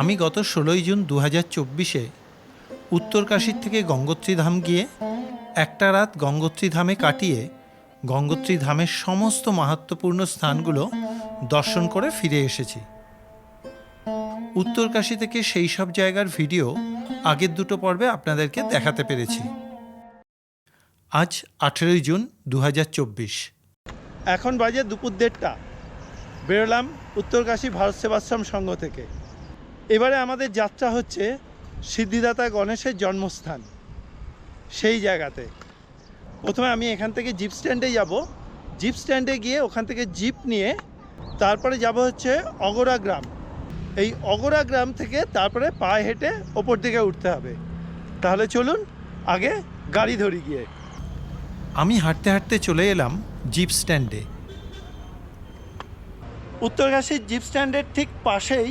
আমি গত ১৬ই জুন ২০২৪-এ উত্তরকাশীর থেকে গঙ্গোত্রী ধাম গিয়ে একটা রাত গঙ্গোত্রী ধামে কাটিয়ে গঙ্গোত্রী ধামের সমস্ত মাহাত্ম্যপূর্ণ স্থানগুলো দর্শন করে ফিরে এসেছি। উত্তরকাশী থেকে সেই সব জায়গার ভিডিও আগের দুটো পর্বে আপনাদেরকে দেখাতে পেরেছি। আজ ১৮ই জুন ২০২৪। এখন বাজে দুপুর ১:৩০। বেরোলাম উত্তরকাশী ভারত সেবাশ্রম সংঘ থেকে। এবারে আমাদের যাত্রা হচ্ছে সিদ্ধিদাতা গণেশের জন্মস্থান সেই জায়গাতে। প্রথমে আমি এখান থেকে জিপ স্ট্যান্ডে যাব। জিপ স্ট্যান্ডে গিয়ে ওখান থেকে জিপ নিয়ে তারপরে যাব হচ্ছে অগরা গ্রাম। এই অগরা গ্রাম থেকে তারপরে পায়ে হেঁটে ওপর দিকে উঠতে হবে। তাহলে চলুন আগে গাড়ি ধরি গিয়ে। আমি হাঁটতে হাঁটতে চলে এলাম জিপ স্ট্যান্ডে। উত্তরকাশীর জিপ স্ট্যান্ডের ঠিক পাশেই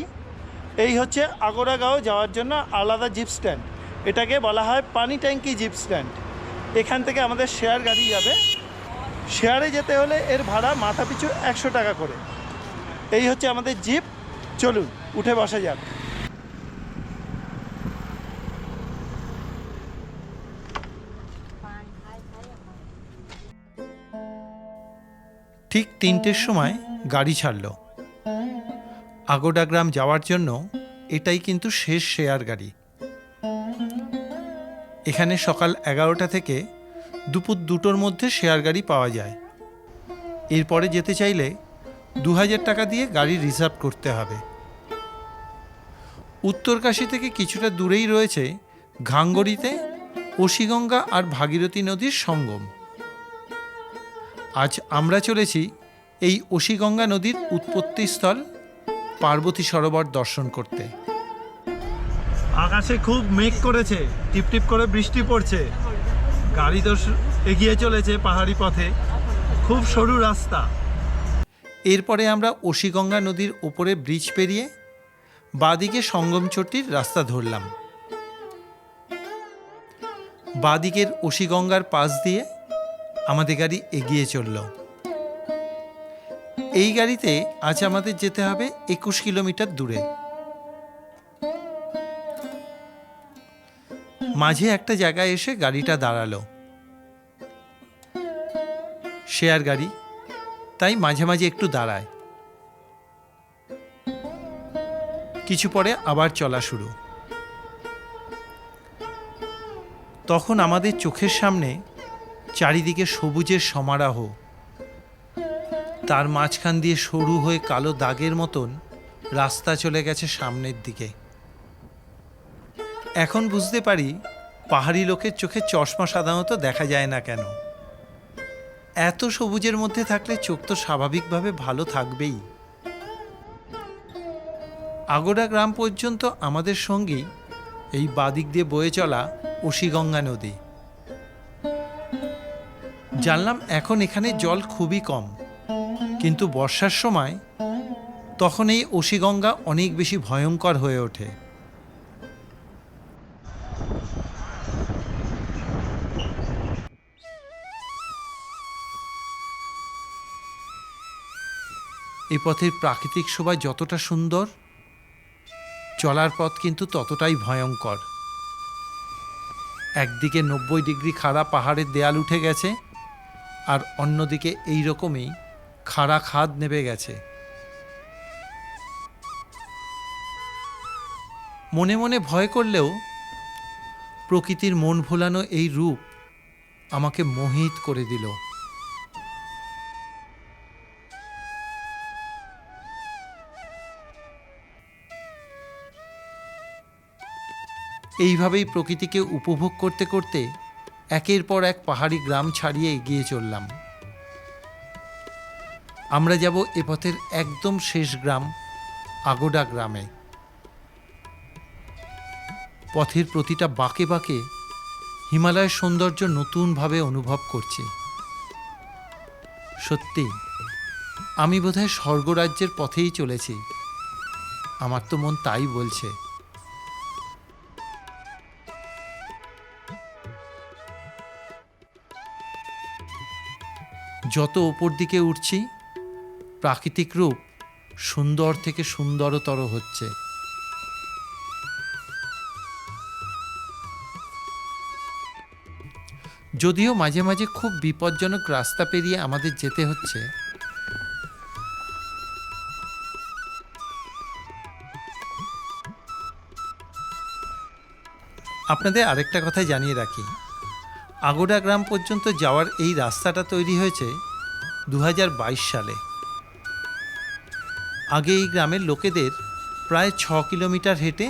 এই হচ্ছে আগরাগাঁও যাওয়ার জন্য আলাদা জিপ স্ট্যান্ড। এটাকে বলা হয় পানি ট্যাঙ্কি জিপ স্ট্যান্ড। এখান থেকে আমাদের শেয়ার গাড়ি যাবে। শেয়ারে যেতে হলে এর ভাড়া মাথা পিছু ১০০ টাকা করে। এই হচ্ছে আমাদের জিপ। চলুন উঠে বসা যাক। ঠিক ৩টের সময় গাড়ি ছাড়ল। আগোডা গ্রাম যাওয়ার জন্য এটাই কিন্তু শেষ শেয়ার গাড়ি। এখানে সকাল ১১টা থেকে দুপুর ২টোর মধ্যে শেয়ার গাড়ি পাওয়া যায়। এরপরে যেতে চাইলে ২০০০ টাকা দিয়ে গাড়ি রিজার্ভ করতে হবে। উত্তরকাশী থেকে কিছুটা দূরেই রয়েছে ঘাঙ্গরিতে অসিগঙ্গা আর ভাগীরথী নদীর সঙ্গম। আজ আমরা চলেছি এই অসিগঙ্গা নদীর উৎপত্তিস্থল পার্বতী সরোবর দর্শন করতে। আকাশে খুব মেঘ করেছে, টিপটিপ করে বৃষ্টি পড়ছে। গাড়ি তো এগিয়ে চলেছে পাহাড়ি পথে, খুব সরু রাস্তা। এরপরে আমরা অসিগঙ্গা নদীর ওপরে ব্রিজ পেরিয়ে বাঁদিকে সঙ্গম চটির রাস্তা ধরলাম। বাঁদিকের অসিগঙ্গার পাশ দিয়ে আমাদের গাড়ি এগিয়ে চলল। এই গাড়িতে আজ আমাদের যেতে হবে ২১ কিলোমিটার দূরে। মাঝে একটা জায়গায় এসে গাড়িটা দাঁড়ালো। শেয়ার গাড়ি, তাই মাঝে মাঝে একটু দাঁড়ায়। কিছু পরে আবার চলা শুরু। তখন আমাদের চোখের সামনে চারিদিকে সবুজের সমারোহ। তার মাঝখান দিয়ে সরু হয়ে কালো দাগের মতন রাস্তা চলে গেছে সামনের দিকে। এখন বুঝতে পারি পাহাড়ি লোকের চোখে চশমা সাধারণত দেখা যায় না কেন। এত সবুজের মধ্যে থাকলে চোখ তো স্বাভাবিকভাবে ভালো থাকবেই। আগোডা গ্রাম পর্যন্ত আমাদের সঙ্গী এই বাদিক দিয়ে বয়ে চলা অসিগঙ্গা নদী। জানলাম এখন এখানে জল খুবই কম, কিন্তু বর্ষার সময় তখন এই অসিগঙ্গা অনেক বেশি ভয়ঙ্কর হয়ে ওঠে। এই পথের প্রাকৃতিক শোভা যতটা সুন্দর, চলার পথ কিন্তু ততটাই ভয়ঙ্কর। একদিকে ৯০ ডিগ্রি খাড়া পাহাড়ের দেয়াল উঠে গেছে, আর অন্যদিকে এই রকমই খাড়া খাদ নেমে গেছে। মনে মনে ভয় করলেও প্রকৃতির মন ভোলানো এই রূপ আমাকে মোহিত করে দিল। এইভাবেই প্রকৃতিকে উপভোগ করতে করতে একের পর এক পাহাড়ি গ্রাম ছাড়িয়ে এগিয়ে চললাম। আমরা যাব এ পথের একদম শেষ গ্রাম আগোডা গ্রামে। পথের প্রতিটা বাঁকে বাঁকে হিমালয়ের সৌন্দর্য নতুনভাবে অনুভব করছি। সত্যি আমি বোধহয় স্বর্গরাজ্যের পথেই চলেছি। আমার তো মন তাই বলছে। যত ওপর দিকে উঠছি প্রাকৃতিক রূপ সুন্দর থেকে সুন্দরতর হচ্ছে। যদিও মাঝে মাঝে খুব বিপজ্জনক রাস্তা পেরিয়ে আমাদের যেতে হচ্ছে, আপনাদের আরেকটা কথা জানিয়ে রাখি, আগোড়া গ্রাম পর্যন্ত যাওয়ার এই রাস্তাটা তৈরি হয়েছে 2022 সালে। আগে এই গ্রামের লোকেদের প্রায় 6 কিলোমিটার হেঁটে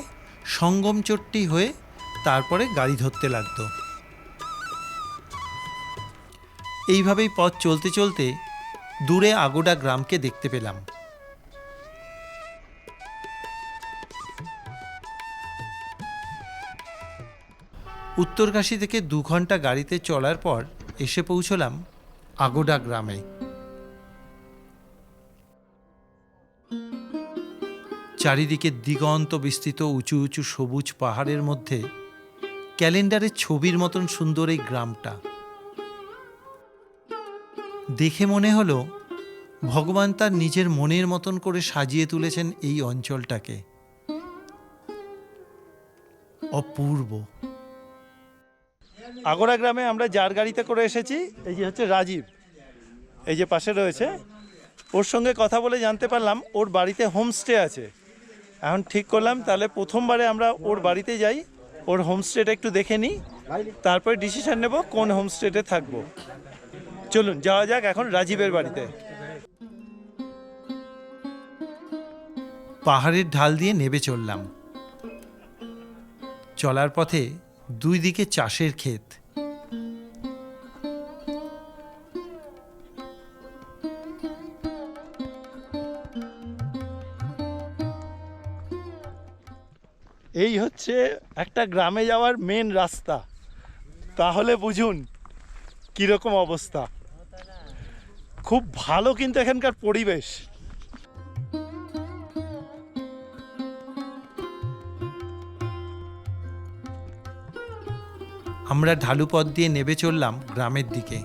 সঙ্গমচট্টি হয়ে তারপরে গাড়ি ধরতে লাগতো। এইভাবেই পথ চলতে চলতে দূরে আগোড়া গ্রামকে দেখতে পেলাম। উত্তরকাশী থেকে 2 ঘন্টা গাড়িতে চলার পর এসে পৌঁছলাম আগোড়া গ্রামে। চারিদিকে দিগন্ত বিস্তৃত উঁচু উঁচু সবুজ পাহাড়ের মধ্যে ক্যালেন্ডারের ছবির মতন সুন্দর এই গ্রামটা। দেখে মনে হলো ভগবান তার নিজের মনের মতন করে সাজিয়ে তুলেছেন এই অঞ্চলটাকে। অপূর্ব। আগোড়া গ্রামে আমরা যার গাড়িতে করে এসেছি, এই যে হচ্ছে রাজীব, এই যে পাশে রয়েছে। ওর সঙ্গে কথা বলে জানতে পারলাম ওর বাড়িতে হোমস্টে আছে। এখন ঠিক করলাম তাহলে প্রথমবারে আমরা ওর বাড়িতে যাই, ওর হোমস্টেটা একটু দেখে নিই, তারপরে ডিসিশন নেব কোন হোমস্টেতে থাকবো। চলুন যাওয়া যাক এখন রাজীবের বাড়িতে। পাহাড়ের ঢাল দিয়ে নেমে চললাম। চলার পথে দুই দিকে চাষের ক্ষেত। এই হচ্ছে একটা গ্রামে যাওয়ার মেন রাস্তা, তাহলে বুঝুন কীরকম অবস্থা। খুব ভালো কিন্তু এখানকার পরিবেশ। আমরা ঢালু পথ দিয়ে নেমে চললাম গ্রামের দিকে।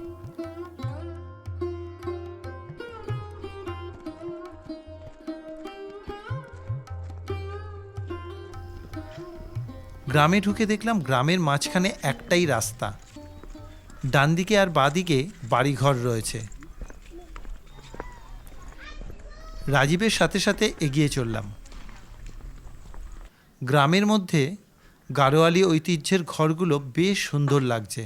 গ্রামে ঢুকে দেখলাম গ্রামের মাঝখানে একটাই রাস্তা, ডান দিকে আর বাঁ দিকে বাড়িঘর রয়েছে। রাজীবের সাথে সাথে এগিয়ে চললাম। গ্রামের মধ্যে গাড়োয়ালি ঐতিহ্যের ঘরগুলো বেশ সুন্দর লাগছে।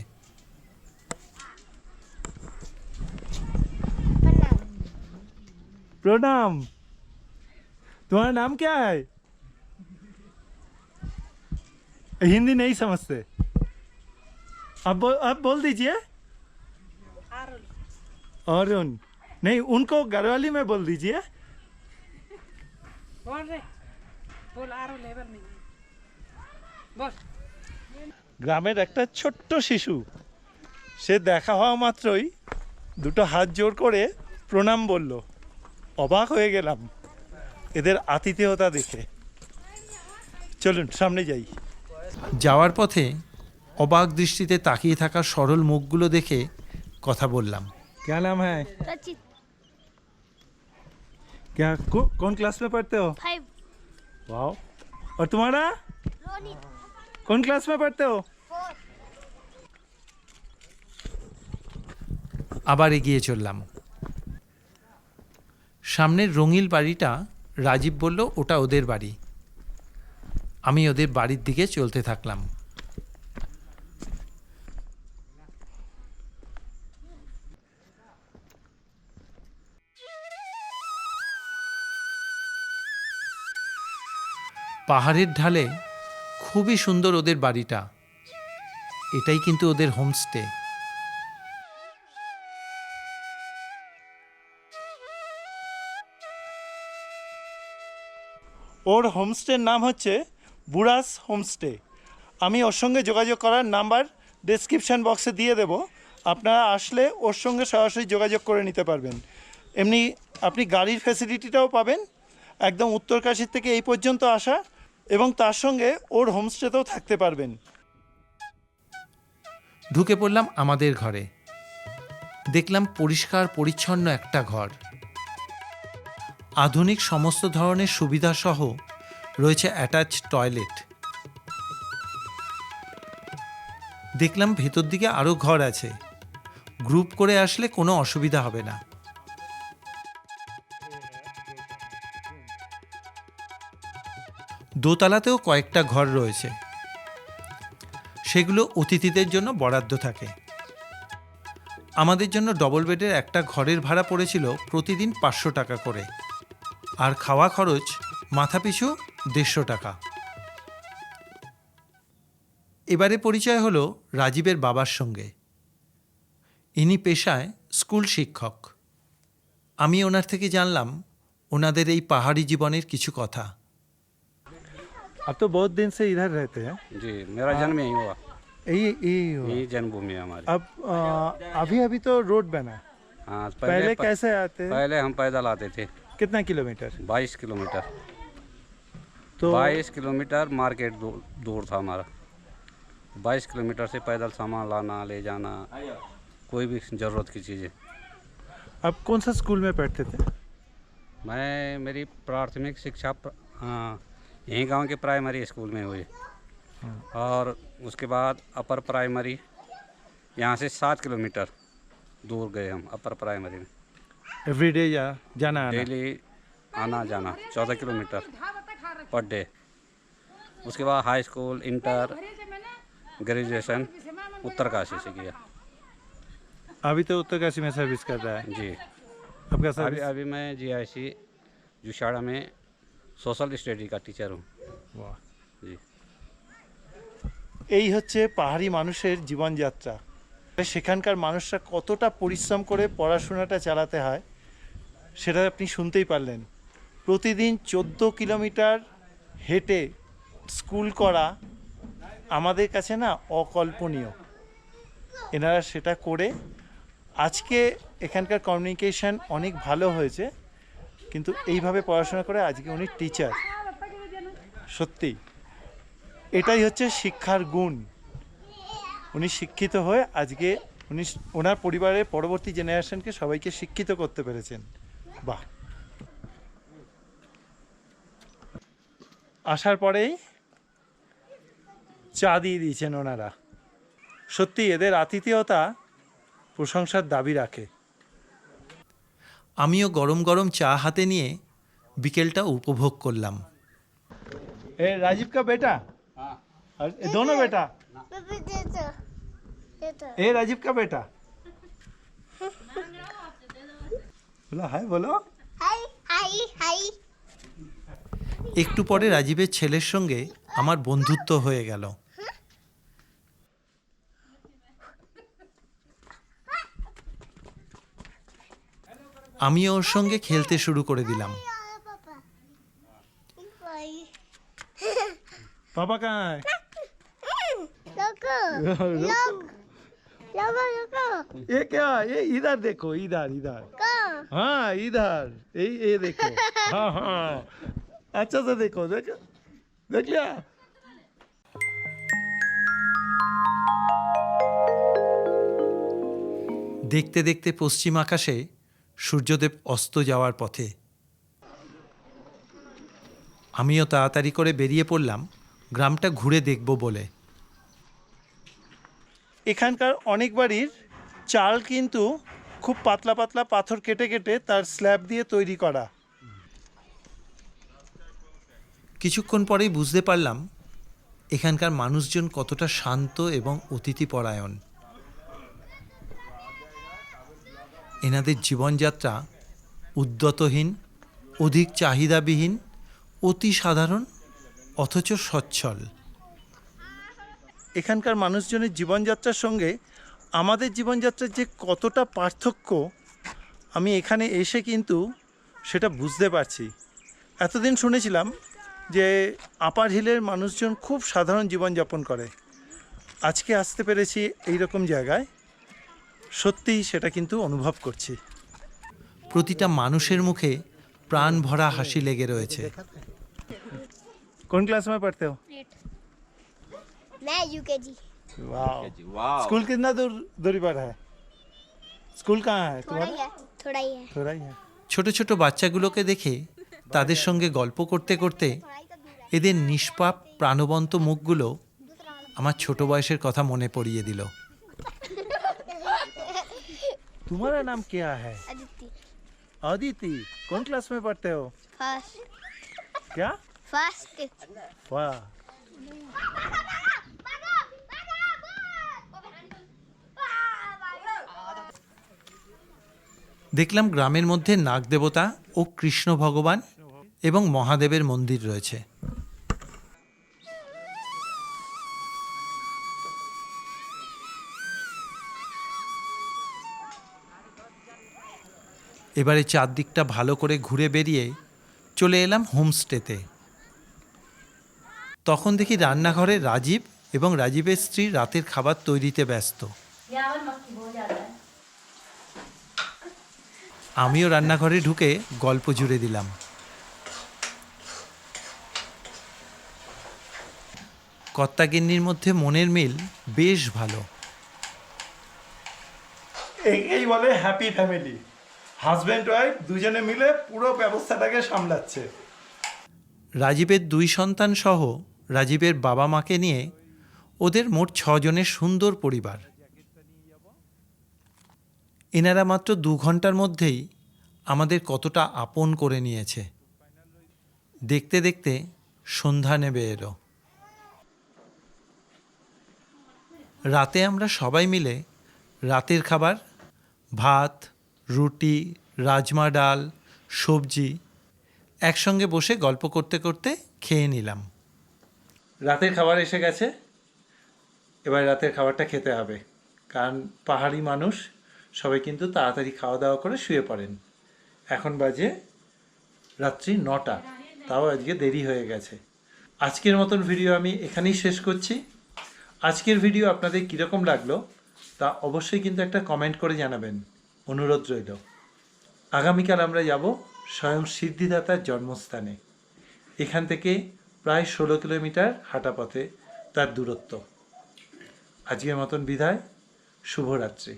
प्रणाम। तुम्हारा नाम क्या है? हिंदी नहीं समझते, अब बोल दीजिए। अरुण नहीं, उनको गढ़वाली में बोल दीजिए। बोल रे, बोल आरो लेवल में बोल। গ্রামের একটা ছোট্ট শিশু, সে দেখা হওয়া মাত্রই দুটো হাত জোর করে প্রণাম বলল। অবাক হয়ে গেলাম এদের আতিথেয়তা দেখে। চলুন সামনে যাই। যাওয়ার পথে অবাক দৃষ্টিতে তাকিয়ে থাকা সরল মুখগুলো দেখে কথা বললাম। क्या नाम है? रचित। क्या कौन क्लास में पढ़ते हो? 5। वाओ। और तुम्हारा रोनित। कौन क्लास में पढ़ते हो? 4। আবার এগিয়ে চললাম। সামনের রঙিল বাড়িটা রাজীব বলল ওটা ওদের বাড়ি। আমি ওদের বাড়ির দিকে চলতে থাকলাম। পাহাড়ের ঢালে খুবই সুন্দর ওদের বাড়িটা। এটাই কিন্তু ওদের হোমস্টে। ওর হোমস্টের নাম হচ্ছে বুড়াস হোমস্টে। আমি ওর সঙ্গে যোগাযোগ করার নাম্বার ডেসক্রিপশান বক্সে দিয়ে দেব। আপনারা আসলে ওর সঙ্গে সরাসরি যোগাযোগ করে নিতে পারবেন। এমনি আপনি গাড়ির ফ্যাসিলিটিটাও পাবেন, একদম উত্তরকাশী থেকে এই পর্যন্ত আসা, এবং তার সঙ্গে ওর হোমস্টেতেও থাকতে পারবেন। ঢুকে পড়লাম আমাদের ঘরে। দেখলাম পরিষ্কার পরিচ্ছন্ন একটা ঘর। আধুনিক সমস্ত ধরনের সুবিধাসহ রয়েছে অ্যাটাচ টয়লেট। দেখলাম ভেতর দিকে আরও ঘর আছে, গ্রুপ করে আসলে কোনো অসুবিধা হবে না। দোতলাতেও কয়েকটা ঘর রয়েছে, সেগুলো অতিথিদের জন্য বরাদ্দ থাকে। আমাদের জন্য ডবল বেডের একটা ঘরের ভাড়া পড়েছিল প্রতিদিন 500 টাকা করে, আর খাওয়া খরচ মাথাপিছু 150 টাকা। এবারে পরিচয় হলো রাজীবের বাবার সঙ্গে। ইনি পেশায় স্কুল শিক্ষক। আমি ওনার থেকে জানলাম ওনাদের এই পাহাড়ি জীবনের কিছু কথা। अब तो बहुत दिन से इधर रहते हैं। जी मेरा जन्म यहीं हुआ, यही हुआ। यही जन्मभूमि है हमारी। अब अभी अभी तो रोड बना। हाँ पहले कैसे आते? पहले हम पैदल आते थे। कितना किलोमीटर? 22 किलोमीटर। तो 22 किलोमीटर मार्केट दूर था हमारा। 22 किलोमीटर से पैदल सामान लाना ले जाना, कोई भी ज़रूरत की चीज़ें। अब कौन सा स्कूल में पढ़ते थे? मैं मेरी प्राथमिक शिक्षा यहीं गांव के प्राइमरी स्कूल में हुई, और उसके बाद अपर प्राइमरी यहाँ से 7 किलोमीटर दूर गए हम अपर प्राइमरी में। एवरीडे जाना आना? डेली आना जाना 14 किलोमीटर पर डे। उसके बाद high school, inter, graduation Uttarkashi से किया। अभी तो उत्तरकाशी में सर्विस कर रहा है। जी आपका अभी सर्विस? अभी मैं GIC जुशाड़ा में सोशल स्टडी का टीचर हूँ। वाह। जी এই হচ্ছে পাহাড়ি মানুষের জীবনযাত্রা। সেখানকার মানুষরা কতটা পরিশ্রম করে পড়াশোনাটা চালাতে হয় সেটা আপনি শুনতেই পারলেন। প্রতিদিন 14 কিলোমিটার হেঁটে স্কুল করা আমাদের কাছে না অকল্পনীয়। এনারা সেটা করে আজকে এখানকার কমিউনিকেশন অনেক ভালো হয়েছে, কিন্তু এইভাবে পড়াশোনা করে আজকে উনি টিচার। সত্যি এটাই হচ্ছে শিক্ষার গুণ। উনি শিক্ষিত হয়ে আজকে উনি ওনার পরিবারের পরবর্তী জেনারেশনকে সবাইকে শিক্ষিত করতে পেরেছেন। বাহ। আসার পরেই চা দিয়ে দিয়েছেন ওনারা। সত্যি এদের আতিথেয়তা প্রশংসার দাবি রাখে। আমিও গরম গরম চা হাতে নিয়ে বিকেলটা উপভোগ করলাম। ए राजीव का बेटा? और दोनों बेटा? ए राजीव का बेटा? बोलो हाय, बोलो हाय हाय हाय। একটু পরে রাজীবের ছেলের সঙ্গে আমার বন্ধুত্ব হয়ে গেল। আমি ওর সঙ্গে খেলতে শুরু করে দিলাম। पापा कहाँ है? लोगो लोगो लोगो ये क्या? ये इधर देखो, इधर इधर। कहाँ? हाँ इधर, ये देखो। हाँ हाँ अच्छा से देखो, देखो देख लिया। দেখতে দেখতে পশ্চিম আকাশে সূর্যদেব অস্ত যাওয়ার পথে। আমিও তাড়াতাড়ি করে বেরিয়ে পড়লাম গ্রামটা ঘুরে দেখব বলে। এখানকার অনেক বাড়ির চাল কিন্তু খুব পাতলা পাতলা পাথর কেটে কেটে তার স্ল্যাব দিয়ে তৈরি করা। কিছুক্ষণ পরেই বুঝতে পারলাম এখানকার মানুষজন কতটা শান্ত এবং অতিথিপরায়ণ। এনাদের জীবনযাত্রা উদ্যতহীন, অধিক চাহিদাবিহীন, অতি সাধারণ অথচ সচ্ছল। এখানকার মানুষজনের জীবনযাত্রার সঙ্গে আমাদের জীবনযাত্রার যে কতটা পার্থক্য আমি এখানে এসে কিন্তু সেটা বুঝতে পারছি। এতদিন শুনেছিলাম যে আপার হিলের মানুষজন খুব সাধারণ জীবনযাপন করে, আজকে আসতে পেরেছি এই রকম জায়গায়, সত্যিই সেটা কিন্তু অনুভব করছি। প্রতিটা মানুষের মুখে প্রাণ ভরা হাসি লেগে রয়েছে। कौन क्लास में पढ़ते हो? मैं यूकेजी। वाह। स्कूल कितना दूरी पर है? स्कूल कहाँ है थोड़ा ही तुम्हारा? है थोड़ा ही है। थोड़ा ही है। ছোট ছোট বাচ্চাগুলোকে দেখে তাদের সঙ্গে গল্প করতে করতে এদের নিষ্পাপ প্রাণবন্ত মুখগুলো আমার ছোট বয়সের কথা মনে পড়িয়ে দিল। तुम्हारा नाम क्या है? अदिति। अदिति। कौन क्लास में पढ़ते हो? फर्स्ट। क्या? फर्स्ट। वाह। দেখলাম গ্রামের মধ্যে নাগদেবতা ও কৃষ্ণ ভগবান এবং মহাদেবের মন্দির রয়েছে। এবারে চারদিকটা ভালো করে ঘুরে বেরিয়ে চলে এলাম হোমস্টেতে। তখন দেখি রান্নাঘরে রাজীব এবং রাজীবের স্ত্রী রাতের খাবার তৈরিতে ব্যস্ত। আমিও রান্নাঘরে ঢুকে গল্প জুড়ে দিলাম। কর্তাগিন্নির মধ্যে মনের মিল বেশ ভালো। এই বলে হ্যাপি ফ্যামিলি। হাজব্যান্ড ওয়াইফ দুজনে মিলে পুরো ব্যবস্থাটাকে সামলাচ্ছে। রাজীবের 2 সন্তান সহ রাজীবের বাবা মাকে নিয়ে ওদের মোট 6 জনের সুন্দর পরিবার। এনারা মাত্র 2 ঘন্টার মধ্যেই আমাদের কতটা আপন করে নিয়েছে। দেখতে দেখতে সন্ধ্যা নেমে এলো। রাতে আমরা সবাই মিলে রাতের খাবার ভাত, রুটি, রাজমা ডাল, সবজি একসঙ্গে বসে গল্প করতে করতে খেয়ে নিলাম। রাতের খাবার এসে গেছে, এবার রাতের খাবারটা খেতে হবে, কারণ পাহাড়ি মানুষ সবাই কিন্তু তাড়াতাড়ি খাওয়া দাওয়া করে শুয়ে পড়েন। এখন বাজে রাত্রি 9টা, তাও আজকে দেরি হয়ে গেছে। আজকের মতন ভিডিও আমি এখানেই শেষ করছি। আজকের ভিডিও আপনাদের কীরকম লাগলো তা অবশ্যই কিন্তু একটা কমেন্ট করে জানাবেন, অনুরোধ রইল। আগামীকাল আমরা যাব স্বয়ং সিদ্ধিদাতার জন্মস্থানে। এখান থেকে প্রায় 16 কিলোমিটার হাঁটা পথে তার দূরত্ব। আজকের মতন বিদায়, শুভরাত্রি।